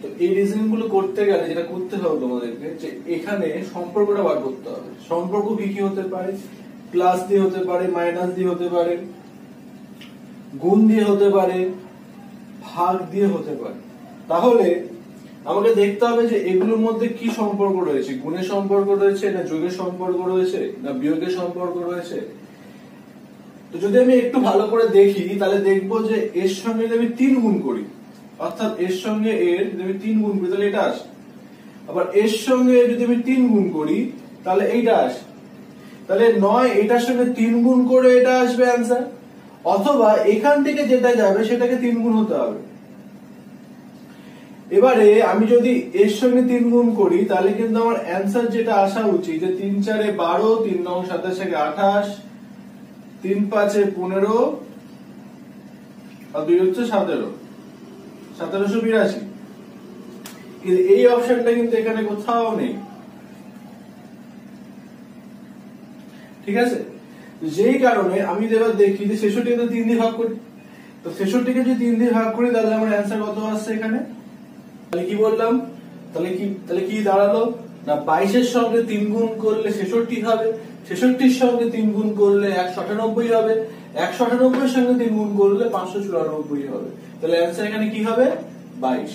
তো এই রিজনিং গুলো করতে গেলে যেটা করতে হবে তোমাদেরকে, যে এখানে সম্পর্কটা বার করতে হবে। সম্পর্ক কি কি হতে পারে? প্লাস দিয়ে হতে পারে, মাইনাস দিয়ে হতে পারে, গুণ দিয়ে হতে পারে, ভাগ দিয়ে হতে পারে। তাহলে আমাকে দেখতে হবে যে এগুলোর মধ্যে কি সম্পর্ক রয়েছে, গুণের সম্পর্ক রয়েছে, না যোগের সম্পর্ক রয়েছে, না বিয়োগের সম্পর্ক রয়েছে। তো যদি আমি একটু ভালো করে দেখি তাহলে দেখবো যে এর সঙ্গে যদি আমি 3 গুণ করি, অর্থাৎ এর সঙ্গে এর যদি আমি 3 গুণ করি তাহলে এটা আসে। আবার এর সঙ্গে যদি আমি 3 গুণ করি তাহলে এইটা আসে। তাহলে নয় এটার সঙ্গে 3 গুণ করে এটা আসবে অ্যান্সার, অথবা এখান থেকে যেটা যাবে সেটাকে 3 গুণ হতে হবে। এবারে আমি যদি এর সঙ্গে 3 গুণ করি তাহলে কিন্তু আমার অ্যান্সার যেটা আসা উচিত, যে 3 4 12, 3 9 27 28, 3 5 15 আর 2 হচ্ছে 17, 1782। কিন্তু এই অপশনটা কিন্তু এখানে কোথাও নেই, ঠিক আছে? যেই কারণে আমি এবার দেখি যে 66 কে 3 দিয়ে ভাগ করি, তো 66 কে যদি 3 দিয়ে ভাগ করি তাহলে আমার অ্যান্সার কত আসছে এখানে? তাহলে কি বললাম, তাহলে কি দাঁড়ালো না, 22 এর সঙ্গে 3 গুণ করলে 66 হবে, 66 এর সঙ্গে 3 গুণ করলে 198 হবে, 198 এর সঙ্গে 3 গুণ করলে 594 হবে। তাহলে অ্যান্সার এখানে কি হবে? 22।